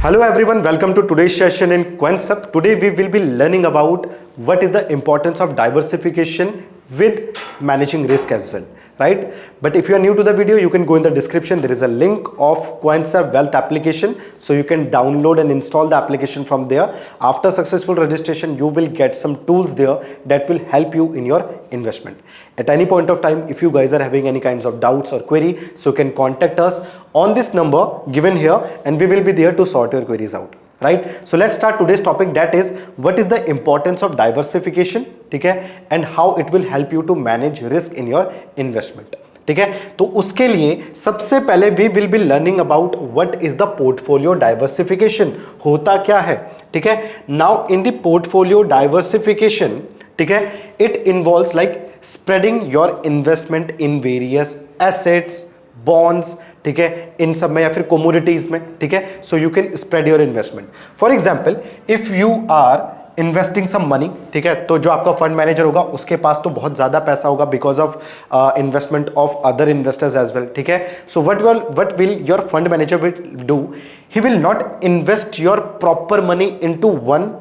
Hello everyone, welcome to today's session in Quensup. Today we will be learning about what is the importance of diversification with managing risk as well, right? But if you are new to the video, you can go in the description. There is a link of Quensup Wealth application, so you can download and install the application from there. After successful registration, you will get some tools there that will help you in your investment. At any point of time, if you guys are having any kinds of doubts or query, so you can contact us on this number given here and we will be there to sort your queries out, right? So let's start today's topic, that is what is the importance of diversification, ठीक है, and how it will help you to manage risk in your investment. ठीक है, तो उसके लिए सबसे पहले we will be learning about what is the portfolio diversification, होता क्या है, ठीक है. Now in the portfolio diversification, ठीक है, it involves like spreading your investment in various assets, bonds, ठीक है, इन सब में या फिर कमोडिटीज में, ठीक है. So you can spread your investment. For example if you are investing some money, ठीक है, तो जो आपका फंड मैनेजर होगा उसके पास तो बहुत ज्यादा पैसा होगा because of investment of other investors as well, ठीक है. So what will your fund manager will do, he will not invest your proper money into one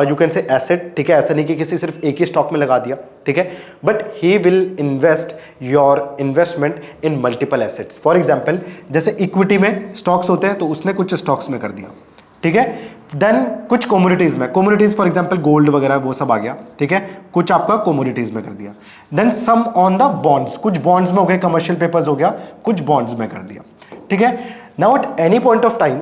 you can say asset, ठीक है. ऐसा नहीं कि किसी सिर्फ एक ही स्टॉक में लगा दिया, ठीक है, but he will invest your investment in multiple assets. For example जैसे इक्विटी में स्टॉक्स होते हैं तो उसने कुछ स्टॉक्स में कर दिया, ठीक है. देन कुछ कमोडिटीज में, कमोडिटीज फॉर एग्जांपल गोल्ड वगैरह वो सब आ गया, ठीक है, कुछ आपका कमोडिटीज में कर दिया. Then some on the bonds, कुछ बॉन्ड्स में हो गए, कमर्शियल पेपर्स हो गया, कुछ बॉन्ड्स में कर दिया, ठीक है. Now at any point of time,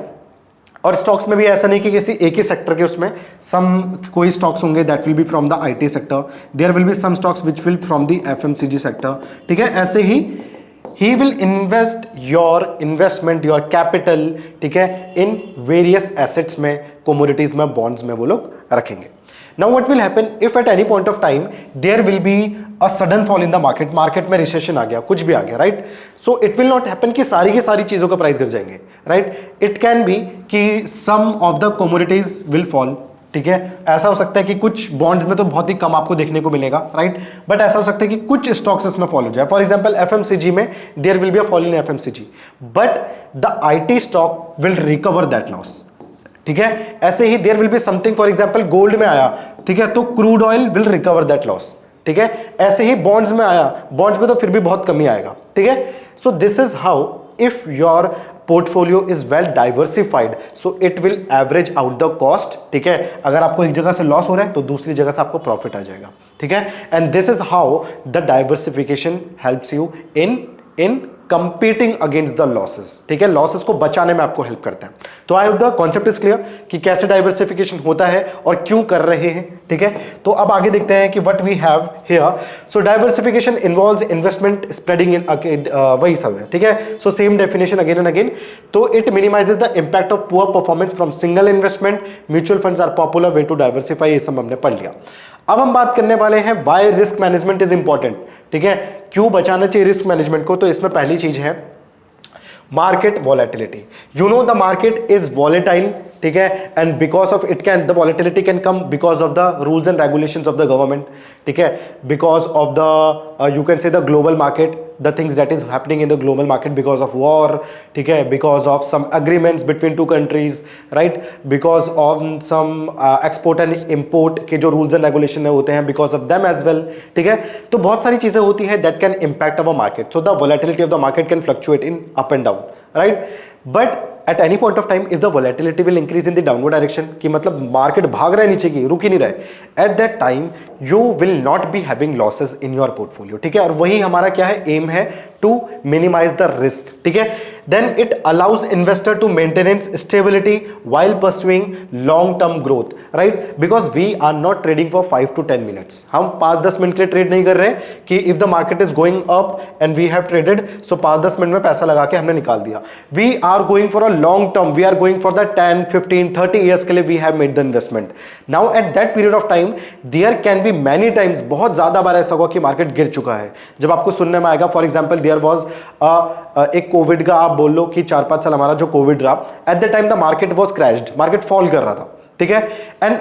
और स्टॉक्स में भी ऐसा नहीं कि किसी एक ही सेक्टर के उसमें सम कोई स्टॉक्स होंगे that will be from the IT sector, there will be some stocks which will from the FMCG sector, ठीक है. ऐसे ही will invest your investment, your capital, ठीक है, इन वेरियस एसेट्स में, कमोडिटीज में, बॉन्ड्स में वो लोग रखेंगे. Now what will happen if at any point of time there will be a sudden fall in the market, market में recession आ गया, कुछ भी आ गया, right. So it will not happen कि सारी की सारी चीजों का प्राइस गिर जाएंगे, राइट. इट कैन बी कि some of the commodities will fall, ठीक है. ऐसा हो सकता है कि कुछ बॉन्ड्स में तो बहुत ही कम आपको देखने को मिलेगा, राइट, बट ऐसा हो सकता है कि कुछ स्टॉक्स इसमें फॉल हो जाए. फॉर एग्जांपल एफएमसीजी में there will be a fall in FMCG, but the IT stock will recover that loss, ठीक है. ऐसे ही there will be something, for example gold में आया, ठीक है, तो crude oil will recover that loss, ठीक है. ऐसे ही बॉन्ड्स में आया, बॉन्ड्स में तो फिर भी बहुत कमी आएगा, ठीक है. So this is how if your portfolio is well diversified, so it will average out the cost, ठीक है. अगर आपको एक जगह से लॉस हो रहा है तो दूसरी जगह से आपको प्रॉफिट आ जाएगा, ठीक है. And this is how the diversification helps you in competing against the losses, ठीक है. लॉसेस को बचाने में आपको हेल्प करता है. तो आई hope the concept is clear कि कैसे डाइवर्सिफिकेशन होता है और क्यों कर रहे हैं, ठीक है. तो अब आगे देखते हैं कि what we have here. So diversification involves investment spreading in, वही सब है, ठीक है. So same definition again and again. तो it minimises the impact of poor performance from single investment. Mutual funds are popular way to diversify, ये सब हमने पढ़ लिया. अब हम बात करने वाले हैं why risk management is important, ठीक है, क्यों बचाना चाहिए रिस्क मैनेजमेंट को. तो इसमें पहली चीज है market volatility. You know the market is volatile, ठीक है, and because of it can the volatility can come because of the rules and regulations of the government, ठीक है, because of the you can से the global market, the things that is happening in the global market because of war, ठीक है, because of some agreements between two countries, right, because of some export and import के जो rules and regulation होते हैं because of them as well, ठीक है. तो बहुत सारी चीजें होती है that can impact our market. So the volatility of the market can fluctuate in up and down, right, but at any point of time if the volatility will increase in the downward direction, कि मतलब market भाग रहा है नीचे की, रुक ही नहीं रहा है, at that time you will not be having losses in your portfolio, ठीक है. और वही हमारा क्या है, एम है to minimize the risk, ठीक है. Then it allows investor to maintain stability while pursuing long term growth, right, because we are not trading for 5 to 10 minutes. हम 5-10 मिनट के लिए ट्रेड नहीं कर रहे हैं कि if the market is going up and we have traded, so 5-10 minute में पैसा लगा के हमने निकाल दिया. We are going for a long term, we are going for the 10, 15, 30 years के लिए we have made the investment. Now at that period of time there can be many times, बहुत ज्यादा बार ऐसा हुआ कि मार्केट गिर चुका है. जब आपको सुनने में आएगा, फॉर एग्जाम्पल देयर वॉज एक कोविड का, आप बोल लो कि 4-5 साल हमारा जो कोविड रहा, at the time the market was crashed, market fall कर रहा था, ठीक है. एंड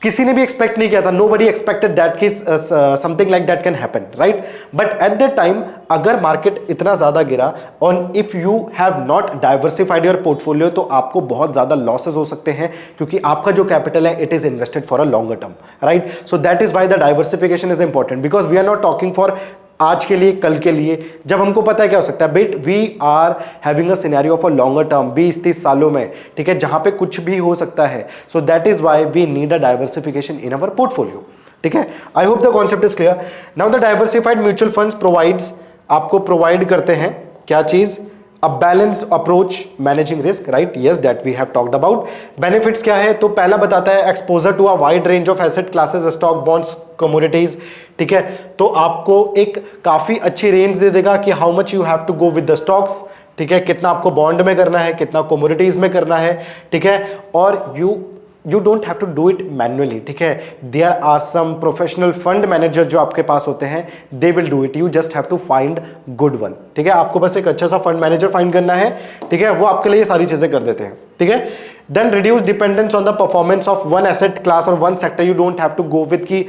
किसी ने भी एक्सपेक्ट नहीं किया था, नोबडी एक्सपेक्टेड दैट कि something like that can happen, right? But at that time अगर मार्केट इतना ज्यादा गिरा और if you have not diversified your portfolio, तो आपको बहुत ज्यादा लॉसेस हो सकते हैं, क्योंकि आपका जो कैपिटल है it is invested for a longer term, right? So that is why the diversification is important, because we are not talking for आज के लिए, कल के लिए, जब हमको पता है क्या हो सकता है, but we are having a scenario for longer term, 20-30 सालों में, ठीक है, जहां पे कुछ भी हो सकता है. So that is why we need a diversification in our portfolio, ठीक है. I hope the concept is clear. Now the diversified mutual funds provides, आपको प्रोवाइड करते हैं क्या चीज, a balanced approach managing risk, right? Yes, that we have talked about. Benefits क्या है, तो पहला बताता है exposure to a wide range of asset classes, stock, bonds, commodities, ठीक है. तो आपको एक काफी अच्छी रेंज दे देगा कि how much you have to go with the stocks, ठीक है, कितना आपको बॉन्ड में करना है, कितना commodities में करना है, ठीक है. और you don't have to do it manually, ठीक है. There are some professional fund manager जो आपके पास होते हैं, they will do it. You just have to find good one, ठीक है. आपको बस एक अच्छा सा फंड मैनेजर फाइंड करना है, ठीक है, वो आपके लिए सारी चीजें कर देते हैं, ठीक है. Then reduce dependence on the performance of one asset class or one sector. You don't have to go with कि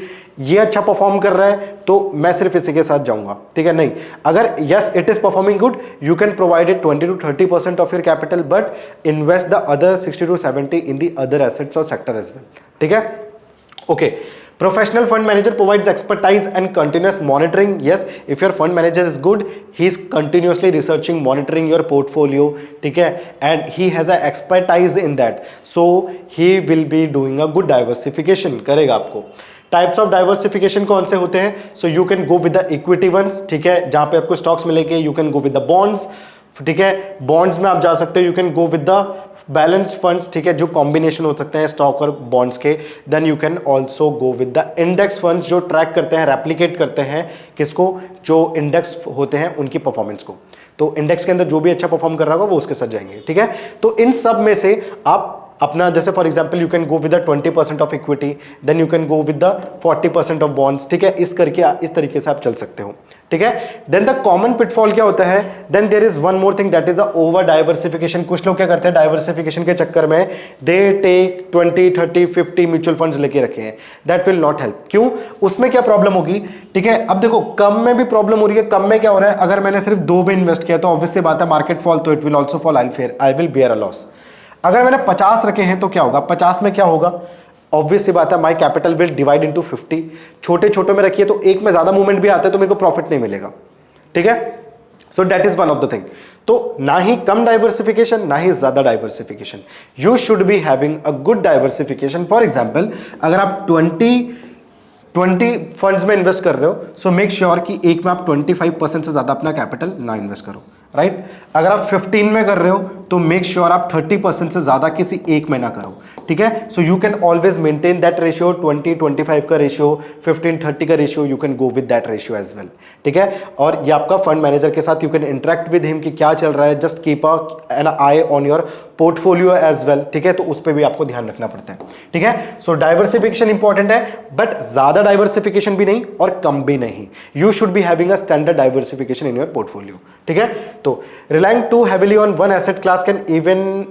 ये अच्छा परफॉर्म कर रहा है तो मैं सिर्फ इसी के साथ जाऊंगा, ठीक है. नहीं, अगर yes it is performing good, you can provide it 20-30% of your capital, but invest the other 60-70 in the other assets or sector as well, ठीक है. Okay. Professional fund manager provides expertise and continuous monitoring. Yes, if your fund manager is good, he is continuously researching, monitoring your portfolio, ठीक है, and he has a expertise in that, so he will be doing a good diversification करेगा आपको. Types of diversification कौन से होते हैं, so you can go with the equity ones, ठीक है, जहां पे आपको स्टॉक्स मिलेंगे. You can go with the bonds, ठीक है, बॉन्ड्स में आप जा सकते हो. You can go with the balanced funds, ठीक है, जो कॉम्बिनेशन हो सकते हैं स्टॉक और बॉन्ड्स के. Then you can also go with the index funds, जो ट्रैक करते हैं, रेप्लिकेट करते हैं किसको, जो इंडेक्स होते हैं उनकी परफॉर्मेंस को. तो इंडेक्स के अंदर जो भी अच्छा परफॉर्म कर रहा होगा वो उसके साथ जाएंगे, ठीक है. तो इन सब में से आप अपना, जैसे for example you can go with the 20% of equity, then you can go with the 40% of bonds, ठीक है. इस तरीके से आप चल सकते हो, ठीक है. देन द कॉमन पिटफॉल क्या होता है, then there is one more thing, that is the over diversification. कुछ लोग क्या करते हैं डाइवर्सिफिकेशन के चक्कर में, दे टेक 20-30-50 म्यूचुअल फंड्स लेके रखे हैं. That will not help. क्यों, उसमें क्या प्रॉब्लम होगी, ठीक है. अब देखो कम में भी प्रॉब्लम हो रही है. कम में क्या हो रहा है, अगर मैंने सिर्फ 2 में इन्वेस्ट किया तो ऑब्वियसली बात है मार्केट फॉल तो it will also fall, I will bear a loss. अगर मैंने 50 रखे हैं तो क्या होगा, 50 में क्या होगा, ऑब्वियस सी बात है my capital will divide into 50. छोटे छोटे में रखिए तो एक में ज्यादा मूवमेंट भी आता है तो मेरे को प्रॉफिट नहीं मिलेगा, ठीक है. So that is one of the thing. तो ना ही कम डाइवर्सिफिकेशन ना ही ज्यादा diversification. You should be having a good diversification. For example अगर आप 20 फंड्स में इन्वेस्ट कर रहे हो, सो मेक श्योर कि एक में आप 25% से ज्यादा अपना कैपिटल ना इन्वेस्ट करो, राइट. अगर आप 15 में कर रहे हो तो मेक श्योर आप 30% से ज्यादा किसी एक में ना करो, ठीक है. So you can always maintain that ratio, 20-25 का रेशियो, 15-30 का ratio, you can go with that ratio as well, ठीक है. और ये आपका फंड मैनेजर के साथ you can interact with him कि क्या चल रहा है. Just keep an eye on your portfolio as well, ठीक है. तो उस पर भी आपको ध्यान रखना पड़ता है, ठीक है. सो डाइवर्सिफिकेशन इंपॉर्टेंट है, बट ज्यादा डाइवर्सिफिकेशन भी नहीं और कम भी नहीं. You should be having a standard diversification in your portfolio, ठीक है. तो relying too heavily on one asset class can even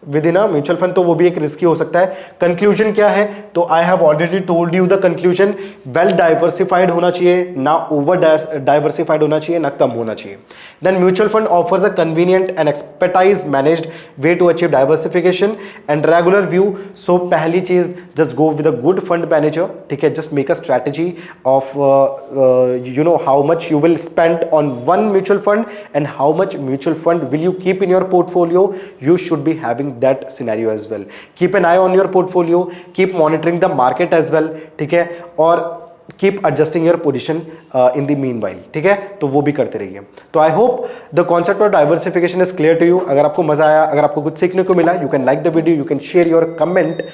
with in a mutual fund, तो वो भी एक रिस्की हो सकता है. कंक्लूजन क्या है, तो I have already told you the conclusion. Well diversified होना चाहिए, ना ओवर डाइवर्सिफाइड होना चाहिए, ना कम होना चाहिए. Then mutual fund offers a convenient and expertise managed way to achieve diversification and regular view. So पहली चीज, just go with a good fund manager, ठीक है. Just make a strategy of you know how much you will spend on one mutual fund and how much mutual fund will you keep in your portfolio. You should be having that scenario as well. Keep an eye on your portfolio, keep monitoring the market as well, ठीक है. और keep adjusting your position in the meanwhile, ठीक है. तो वो भी करते रहिए. तो I hope the concept of diversification is clear to you. अगर आपको मजा आया, अगर आपको कुछ सीखने को मिला, you can like the video, you can share your comment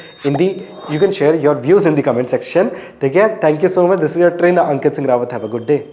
you can share your views in the comment section, ठीक है. Thank you so much. This is your trainer Ankit Singh Rawat. Have a good day.